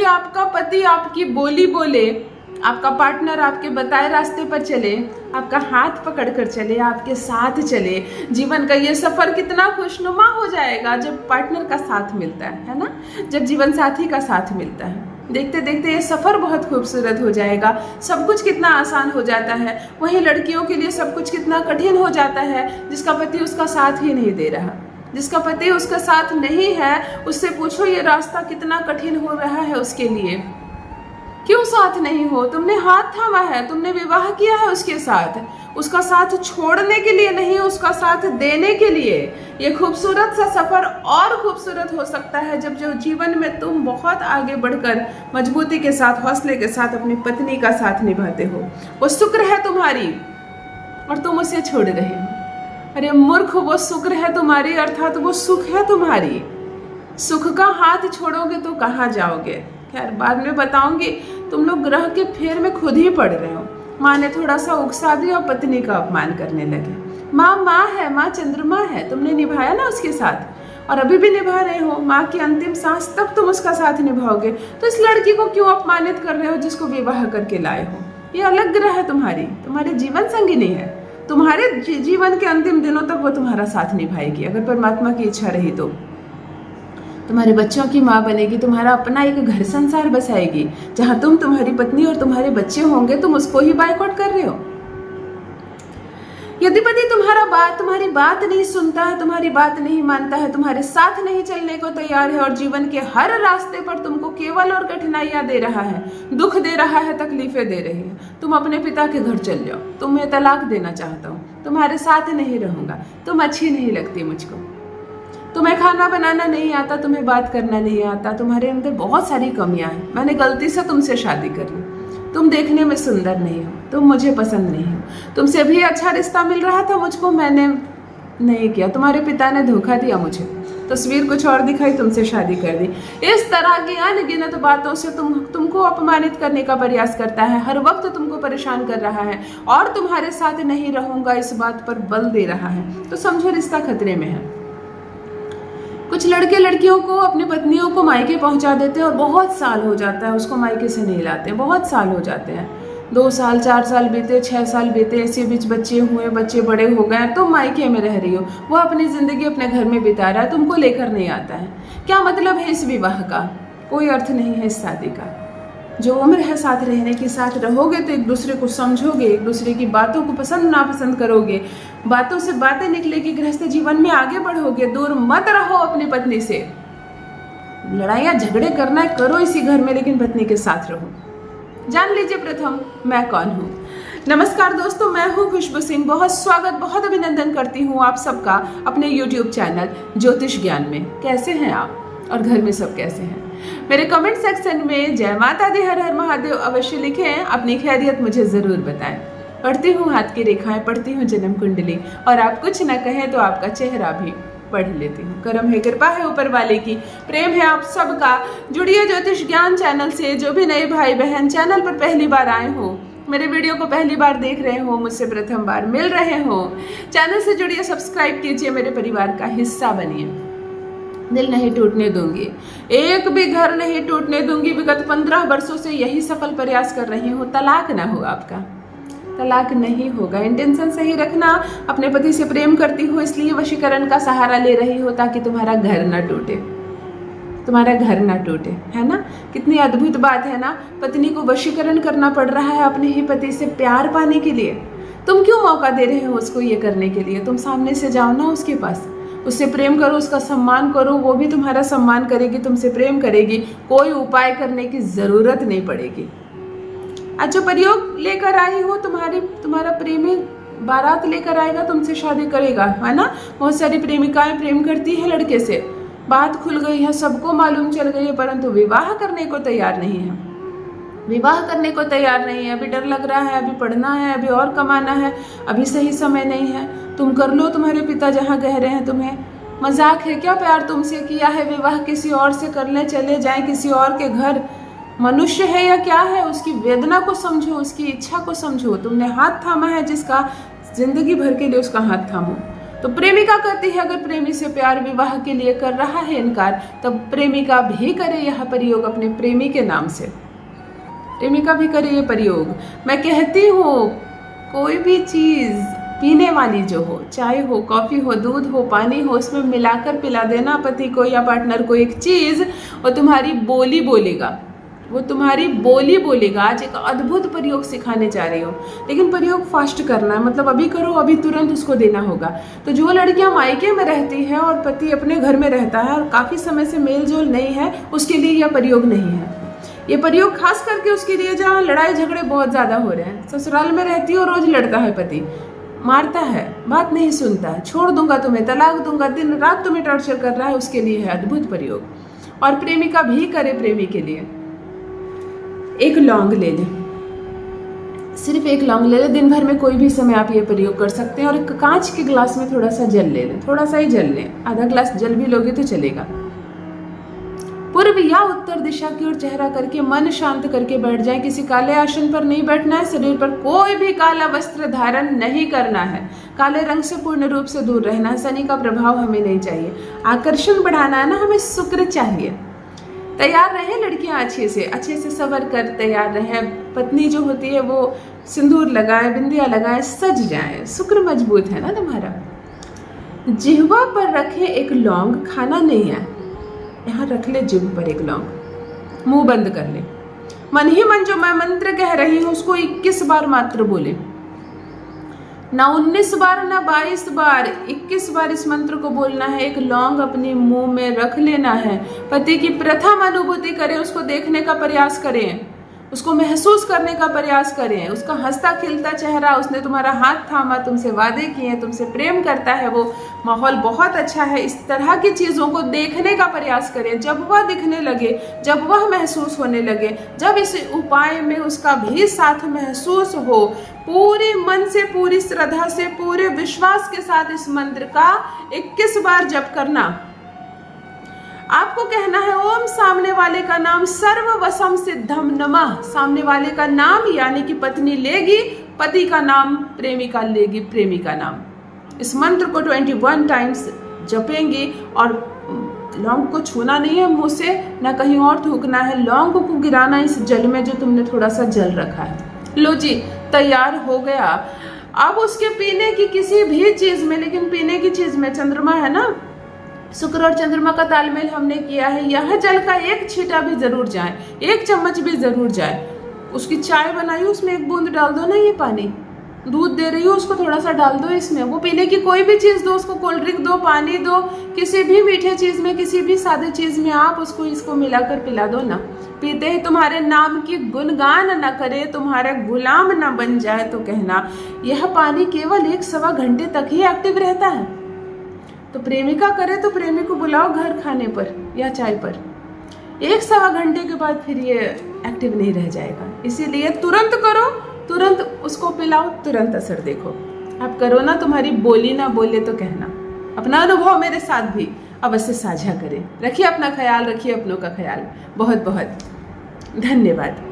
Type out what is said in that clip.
आपका पति आपकी बोली बोले, आपका पार्टनर आपके बताए रास्ते पर चले, आपका हाथ पकड़ कर चले, आपके साथ चले। जीवन का ये सफर कितना खुशनुमा हो जाएगा जब पार्टनर का साथ मिलता है ना, जब जीवन साथी का साथ मिलता है। देखते देखते ये सफर बहुत खूबसूरत हो जाएगा, सब कुछ कितना आसान हो जाता है। वहीं लड़कियों के लिए सब कुछ कितना कठिन हो जाता है, जिसका पति उसका साथ ही नहीं दे रहा, जिसका पति उसका साथ नहीं है, उससे पूछो ये रास्ता कितना कठिन हो रहा है उसके लिए। क्यों साथ नहीं हो? तुमने हाथ थामा है, तुमने विवाह किया है उसके साथ, उसका साथ छोड़ने के लिए नहीं, उसका साथ देने के लिए। ये खूबसूरत सा सफर और खूबसूरत हो सकता है जब जो जीवन में तुम बहुत आगे बढ़कर मजबूती के साथ, हौसले के साथ अपनी पत्नी का साथ निभाते हो। वो शुक्र है तुम्हारी और तुम उसे छोड़ रहे हो। अरे मूर्ख, वो शुक्र है तुम्हारी अर्थात वो सुख है तुम्हारी। सुख का हाथ छोड़ोगे तो कहाँ जाओगे? खैर बाद में बताऊंगी। तुम लोग ग्रह के फेर में खुद ही पड़ रहे हो। माँ ने थोड़ा सा उकसा दिया और पत्नी का अपमान करने लगे। माँ माँ है, माँ चंद्रमा है, तुमने निभाया ना उसके साथ और अभी भी निभा रहे हो। माँ की अंतिम सांस तक तुम उसका साथ निभाओगे, तो इस लड़की को क्यों अपमानित कर रहे हो जिसको विवाह करके लाए हो? ये अलग ग्रह है तुम्हारे जीवन संगिनी है। तुम्हारे जीवन के अंतिम दिनों तक वो तुम्हारा साथ निभाएगी, अगर परमात्मा की इच्छा रही तो। तुम्हारे बच्चों की माँ बनेगी, तुम्हारा अपना एक घर संसार बसाएगी, जहां तुम, तुम्हारी पत्नी और तुम्हारे बच्चे होंगे। तुम उसको ही बायकॉट कर रहे हो। यदि पति तुम्हारी बात नहीं सुनता है, तुम्हारी बात नहीं मानता है, तुम्हारे साथ नहीं चलने को तैयार है और जीवन के हर रास्ते पर तुमको केवल और कठिनाइयां दे रहा है, दुख दे रहा है, तकलीफें दे रही है, तुम अपने पिता के घर चल जाओ, तुम्हें तलाक देना चाहता हूँ, तुम्हारे साथ नहीं रहूंगा, तुम अच्छी नहीं लगती मुझको, तुम्हें खाना बनाना नहीं आता, तुम्हें बात करना नहीं आता, तुम्हारे अंदर बहुत सारी कमियां हैं, मैंने गलती से तुमसे शादी कर ली, तुम देखने में सुंदर नहीं हो, तुम मुझे पसंद नहीं हो, तुमसे भी अच्छा रिश्ता मिल रहा था मुझको, मैंने नहीं किया, तुम्हारे पिता ने धोखा दिया मुझे, तस्वीर कुछ और दिखाई, तुमसे शादी कर दी। इस तरह की अनगिनत बातों से तुमको अपमानित करने का प्रयास करता है, हर वक्त तुमको परेशान कर रहा है और तुम्हारे साथ नहीं रहूंगा इस बात पर बल दे रहा है, तो समझो रिश्ता खतरे में है। कुछ लड़के लड़कियों को, अपनी पत्नियों को मायके पहुंचा देते हैं और बहुत साल हो जाता है उसको मायके से नहीं लाते, बहुत साल हो जाते हैं, 2 साल 4 साल बीते, 6 साल बीते, इसी बीच बच्चे हुए, बच्चे बड़े हो गए, तुम मायके में रह रही हो, वो अपनी जिंदगी अपने घर में बिता रहा है, तुमको लेकर नहीं आता है। क्या मतलब है इस विवाह का? कोई अर्थ नहीं है इस शादी का। जो उम्र है साथ रहने की, साथ रहोगे तो एक दूसरे को समझोगे, एक दूसरे की बातों को पसंद नापसंद करोगे, बातों से बातें निकलेगी, गृहस्थ जीवन में आगे बढ़ोगे। दूर मत रहो अपनी पत्नी से। लड़ाइयाँ झगड़े करना है करो इसी घर में, लेकिन पत्नी के साथ रहो। जान लीजिए प्रथम मैं कौन हूँ। नमस्कार दोस्तों, मैं हूँ खुशबू सिंह। बहुत स्वागत, बहुत अभिनंदन करती हूँ आप सबका अपने YouTube चैनल ज्योतिष ज्ञान में। कैसे हैं आप और घर में सब कैसे हैं? मेरे कमेंट सेक्शन में जय माता दी, हर हर महादेव अवश्य लिखें, अपनी खैरियत मुझे जरूर बताएं। पढ़ती हूँ हाथ की रेखाएं, पढ़ती हूँ जन्म कुंडली, और आप कुछ न कहें तो आपका चेहरा भी पढ़ लेती हूँ। करम है, कृपा है ऊपर वाले की, प्रेम है आप सबका। जुड़िए ज्योतिष ज्ञान चैनल से। जो भी नए भाई बहन चैनल पर पहली बार आए हो, मेरे वीडियो को पहली बार देख रहे हो, मुझसे प्रथम बार मिल रहे हो, चैनल से जुड़िए, सब्सक्राइब कीजिए, मेरे परिवार का हिस्सा बनिए। दिल नहीं टूटने दूंगी, एक भी घर नहीं टूटने दूंगी। विगत 15 वर्षों से यही सफल प्रयास कर रही हूँ, तलाक ना हो आपका, तलाक नहीं होगा। इंटेंशन सही रखना। अपने पति से प्रेम करती हो इसलिए वशीकरण का सहारा ले रही हो ताकि तुम्हारा घर ना टूटे, तुम्हारा घर ना टूटे, है ना? कितनी अद्भुत बात है ना। पत्नी को वशीकरण करना पड़ रहा है अपने ही पति से प्यार पाने के लिए। तुम क्यों मौका दे रहे हो उसको ये करने के लिए? तुम सामने से जाओ ना उसके पास, उससे प्रेम करो, उसका सम्मान करो, वो भी तुम्हारा सम्मान करेगी, तुमसे प्रेम करेगी। कोई उपाय करने की जरूरत नहीं पड़ेगी। आज जो प्रयोग लेकर आई हो, तुम्हारा प्रेमी बारात लेकर आएगा, तुमसे शादी करेगा, है ना? बहुत सारी प्रेमिकाएं प्रेम करती है लड़के से, बात खुल गई है, सबको मालूम चल गई है, परंतु विवाह करने को तैयार नहीं है। विवाह करने को तैयार नहीं है। अभी डर लग रहा है, अभी पढ़ना है, अभी और कमाना है, अभी सही समय नहीं है। तुम कर लो, तुम्हारे पिता जहाँ कह रहे हैं। तुम्हें मजाक है क्या? प्यार तुमसे किया है, विवाह किसी और से करने चले जाए किसी और के घर। मनुष्य है या क्या है? उसकी वेदना को समझो, उसकी इच्छा को समझो। तुमने हाथ थामा है जिसका, जिंदगी भर के लिए उसका हाथ थामो। तो प्रेमिका कहती है अगर प्रेमी से प्यार विवाह के लिए कर रहा है इनकार, तब प्रेमिका भी करे यह प्रयोग अपने प्रेमी के नाम से। प्रेमिका भी करे ये प्रयोग। मैं कहती हूँ कोई भी चीज़ पीने वाली जो हो, चाय हो, कॉफ़ी हो, दूध हो, पानी हो, उसमें मिलाकर पिला देना पति को या पार्टनर को एक चीज़, और तुम्हारी बोली बोलेगा, वो तुम्हारी बोली बोलेगा। आज एक अद्भुत प्रयोग सिखाने जा रही हूँ, लेकिन प्रयोग फास्ट करना है, मतलब अभी करो, अभी तुरंत उसको देना होगा। तो जो लड़कियाँ मायके में रहती हैं और पति अपने घर में रहता है और काफ़ी समय से मेल जोल नहीं है, उसके लिए यह प्रयोग नहीं है। ये प्रयोग खास करके उसके लिए जहाँ लड़ाई झगड़े बहुत ज़्यादा हो रहे हैं। ससुराल में रहती है और रोज लड़ता है पति, मारता है, बात नहीं सुनता है, छोड़ दूंगा तुम्हें, तलाक दूंगा, दिन रात तुम्हें टॉर्चर कर रहा है, उसके लिए है अद्भुत प्रयोग। और प्रेमिका भी करे प्रेमी के लिए। एक लौंग ले लें, सिर्फ एक लौंग ले लें। दिन भर में कोई भी समय आप ये प्रयोग कर सकते हैं। और एक कांच के गिलास में थोड़ा सा जल ले लें, थोड़ा सा ही जल लें, आधा गिलास जल भी लोगे तो चलेगा। पूर्व या उत्तर दिशा की ओर चेहरा करके मन शांत करके बैठ जाएं। किसी काले आसन पर नहीं बैठना है, शरीर पर कोई भी काला वस्त्र धारण नहीं करना है, काले रंग से पूर्ण रूप से दूर रहना है, शनि का प्रभाव हमें नहीं चाहिए, आकर्षण बढ़ाना है ना, हमें शुक्र चाहिए। तैयार रहे लड़कियां अच्छे से सवर कर तैयार रहे। पत्नी जो होती है वो सिंदूर लगाए, बिंदिया लगाए, सज जाए, शुक्र मजबूत है ना तुम्हारा। जिह्वा पर रखे एक लौंग, खाना नहीं है, यहाँ रख ले जिह्वा पर एक लौंग, मुंह बंद कर ले, मन ही मन जो मैं मंत्र कह रही हूँ उसको 21 बार मात्र बोले, ना 19 बार ना 22 बार, 21 बार इस मंत्र को बोलना है। एक लौंग अपने मुंह में रख लेना है। पति की प्रथम अनुभूति करें, उसको देखने का प्रयास करें, उसको महसूस करने का प्रयास करें, उसका हंसता खिलता चेहरा, उसने तुम्हारा हाथ थामा, तुमसे वादे किए, तुमसे प्रेम करता है, वो माहौल बहुत अच्छा है, इस तरह की चीज़ों को देखने का प्रयास करें। जब वह दिखने लगे, जब वह महसूस होने लगे, जब इस उपाय में उसका भी साथ महसूस हो, पूरे मन से, पूरी श्रद्धा से, पूरे विश्वास के साथ इस मंत्र का 21 बार जप करना। आपको कहना है ओम सामने वाले का नाम सर्ववशम सिद्धम नमः। सामने वाले का नाम यानी कि पत्नी लेगी, पति का नाम प्रेमिका लेगी, प्रेमी का नाम। इस मंत्र को 21 टाइम्स जपेंगे और लौंग को छूना नहीं है मुंह से, ना कहीं और थूकना है। लौंग को गिराना इस जल में जो तुमने थोड़ा सा जल रखा है। लो जी, तैयार हो गया। अब उसके पीने की किसी भी चीज में, लेकिन पीने की चीज में चंद्रमा है ना, शुक्र और चंद्रमा का तालमेल हमने किया है। यह जल का एक छींटा भी जरूर जाए, एक चम्मच भी जरूर जाए। उसकी चाय बनाई, उसमें एक बूंद डाल दो ना, ये पानी दूध दे रही हो उसको थोड़ा सा डाल दो इसमें। वो पीने की कोई भी चीज़ दो, उसको कोल्ड ड्रिंक दो, पानी दो, किसी भी मीठे चीज़ में, किसी भी सादे चीज़ में आप उसको इसको मिलाकर पिला दो ना। पीते ही तुम्हारे नाम की गुणगान न करे, तुम्हारा गुलाम न बन जाए तो कहना। यह पानी केवल 1-1.25 घंटे तक ही एक्टिव रहता है। तो प्रेमिका करे तो प्रेमी को बुलाओ घर खाने पर या चाय पर, 1-1.25 घंटे के बाद फिर ये एक्टिव नहीं रह जाएगा। इसीलिए तुरंत करो, तुरंत उसको पिलाओ, तुरंत असर देखो। आप करो ना, तुम्हारी बोली ना बोले तो कहना। अपना अनुभव मेरे साथ भी अवश्य साझा करें। रखिए अपना ख्याल, रखिए अपनों का ख्याल। बहुत बहुत धन्यवाद।